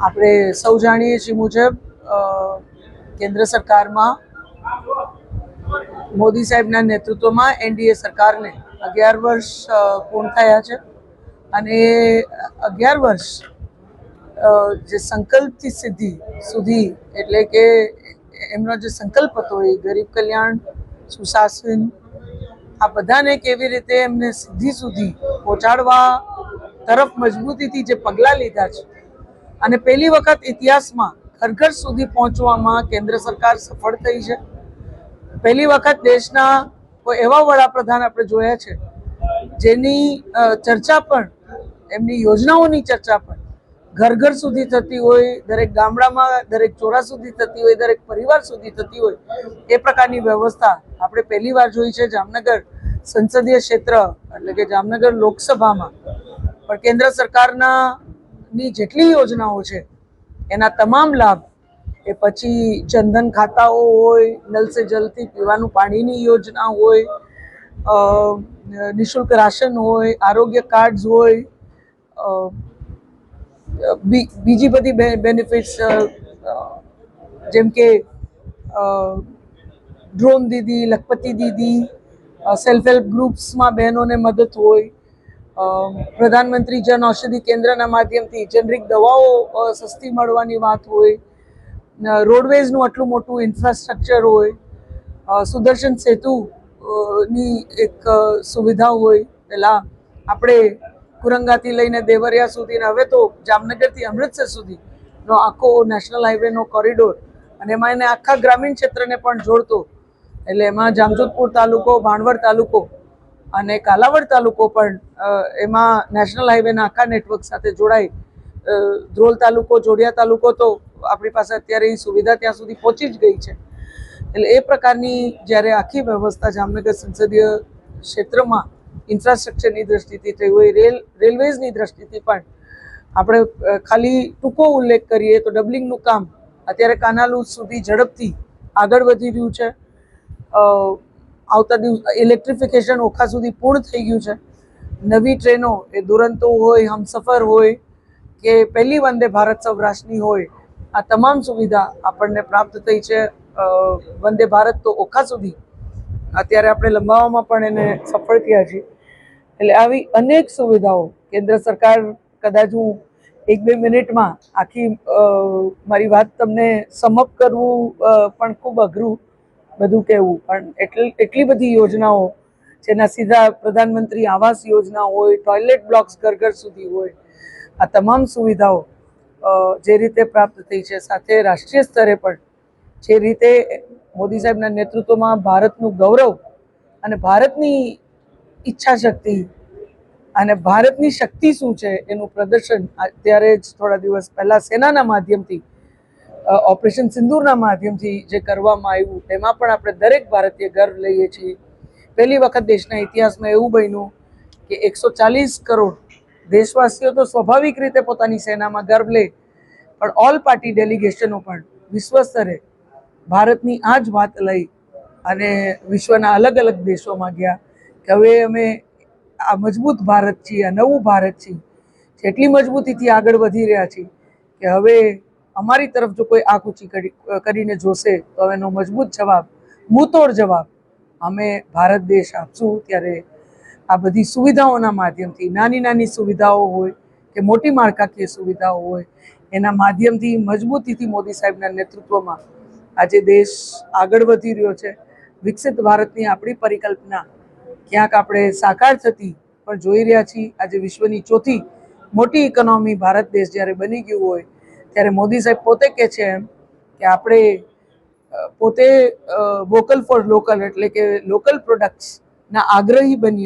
આપણે સૌ જાણીએ છીએ મુજબ કેન્દ્ર સરકારમાં મોદી સાહેબના નેતૃત્વમાં એનડીએ સરકારને 11 વર્ષ પૂર્ણ થયા છે અને 11 વર્ષ જે સંકલ્પથી સિદ્ધિ સુધી એટલે કે એમનો જે સંકલ્પ હતો એ ગરીબ કલ્યાણ, સુશાસન, આ બધાને કેવી રીતે એમને સિદ્ધિ સુધી પહોંચાડવા તરફ મજબૂતીથી જે પગલાં લીધા છે અને પહેલી વખત ઇતિહાસમાં ઘર ઘર સુધી પહોંચવામાં કેન્દ્ર સરકાર સફળ થઈ છે. પહેલી વખત દેશના કોઈ એવા વડાપ્રધાન આપણે જોયા છે જેની ચર્ચા પણ, એમની યોજનાઓની ચર્ચા પણ ઘર ઘર સુધી થતી હોય, દરેક ગામડામાં, દરેક ચોરા સુધી થતી હોય, દરેક પરિવાર સુધી થતી હોય, એ પ્રકારની વ્યવસ્થા આપણે પહેલી વાર જોઈ છે. જામનગર સંસદીય ક્ષેત્ર એટલે કે જામનગર લોકસભામાં પણ કેન્દ્ર સરકારના ની જેટલી યોજનાઓ છે એના તમામ લાભ, એ પછી જનધન ખાતાઓ હોય, નલ સે જલથી પીવાનું પાણીની યોજના હોય, નિઃશુલ્ક રાશન હોય, આરોગ્ય કાર્ડ્સ હોય, બીજી બધી બેનિફિટ્સ જેમ કે ડ્રોન દીદી, લખપતિ દીદી, સેલ્ફ હેલ્પ ગ્રુપ્સમાં બહેનોને મદદ હોય, પ્રધાનમંત્રી જન ઔષધિ કેન્દ્રના માધ્યમથી જેનરિક દવાઓ સસ્તી મળવાની વાત હોય, રોડવેઝનું આટલું મોટું ઇન્ફ્રાસ્ટ્રક્ચર હોય, સુદર્શન સેતુની એક સુવિધા હોય. પહેલાં આપણે કુરંગાથી લઈને દેવરિયા સુધી, હવે તો જામનગરથી અમૃતસર સુધીનો આખો નેશનલ હાઈવેનો કોરિડોર, અને એમાં એને આખા ગ્રામીણ ક્ષેત્રને પણ જોડતો, એટલે એમાં જામજોધપુર તાલુકો, ભાણવડ તાલુકો અને કાલાવડ તાલુકો પણ એમાં નેશનલ હાઈવેના આખા નેટવર્ક સાથે જોડાય. ધ્રોલ તાલુકો, જોડિયા તાલુકો તો આપણી પાસે અત્યારે એ સુવિધા ત્યાં સુધી પહોંચી જ ગઈ છે. એટલે એ પ્રકારની જ્યારે આખી વ્યવસ્થા જામનગર સંસદીય ક્ષેત્રમાં ઇન્ફ્રાસ્ટ્રક્ચરની દ્રષ્ટિથી થઈ હોય, રેલવેઝની દ્રષ્ટિથી પણ આપણે ખાલી ટૂંકો ઉલ્લેખ કરીએ તો ડબલિંગનું કામ અત્યારે કાનાલુ સુધી ઝડપથી આગળ વધી રહ્યું છે. આવતા દિવસ ઇલેક્ટ્રિફિકેશન ઓખા સુધી પૂર્ણ થઈ ગયું છે. નવી ટ્રેનો, એ દુરંતો હોય, હમસફર હોય કે પહેલી વંદે ભારત સૌરાષ્ટ્રની હોય, આ તમામ સુવિધા આપણને પ્રાપ્ત થઈ છે. વંદે ભારત તો ઓખા સુધી અત્યારે આપણે લંબાવવામાં પણ એને સફળ થયા છીએ. એટલે આવી અનેક સુવિધાઓ કેન્દ્ર સરકાર, કદાચ હું 1-2 મિનિટમાં આખી મારી વાત તમને સમઅપ કરવું પણ ખૂબ અઘરું બધું કહેવું, પણ એટલી બધી યોજનાઓ જેના સીધા પ્રધાનમંત્રી આવાસ યોજના હોય, ટોયલેટ બ્લોક્સ ઘર ઘર સુધી હોય, આ તમામ સુવિધાઓ જે રીતે પ્રાપ્ત થઈ છે, સાથે રાષ્ટ્રીય સ્તરે પણ જે રીતે મોદી સાહેબના નેતૃત્વમાં ભારતનું ગૌરવ અને ભારતની ઈચ્છા શક્તિ અને ભારતની શક્તિ શું છે એનું પ્રદર્શન અત્યારે જ થોડા દિવસ પહેલાં સેનાના માધ્યમથી, ઓપરેશન સિંદૂરના માધ્યમથી જે કરવામાં આવ્યું, એમાં પણ આપણે દરેક ભારતીય ગર્વ લઈએ છીએ. પહેલી વખત દેશના ઇતિહાસમાં એવું બન્યું કે 140 કરોડ દેશવાસીઓ તો સ્વાભાવિક રીતે પોતાની સેનામાં ગર્વ લે, પણ ઓલ પાર્ટી ડેલિગેશનો પણ વિશ્વ સ્તરે ભારતની આ જ વાત લઈ અને વિશ્વના અલગ અલગ દેશોમાં ગયા કે હવે અમે આ મજબૂત ભારત છીએ, આ નવું ભારત છીએ, એટલી મજબૂતીથી આગળ વધી રહ્યા છીએ કે હવે અમારી તરફ જો કોઈ આંખ ઊંચી કરીને જોશે તો એનો મજબૂત જવાબ, મુંહતોડ જવાબ અમે ભારત દેશ આપશું. ત્યારે આ બધી સુવિધાઓના માધ્યમથી, નાની નાની સુવિધાઓ હોય કે મોટી માળખાકીય સુવિધાઓ હોય, એના માધ્યમથી મજબૂતીથી મોદી સાહેબના નેતૃત્વમાં આજે દેશ આગળ વધી રહ્યો છે. વિકસિત ભારતની આપણી પરિકલ્પના ક્યાંક આપણે સાકાર થતી પણ જોઈ રહ્યા છીએ. આજે વિશ્વની ચોથી મોટી ઇકોનોમી ભારત દેશ જ્યારે બની ગયું હોય, ત્યારે મોદી સાહેબ પોતે કહે છે એમ કે આપણે પોતે વોકલ ફોર લોકલ એટલે કે લોકલ પ્રોડક્ટ્સના આગ્રહી બનીએ.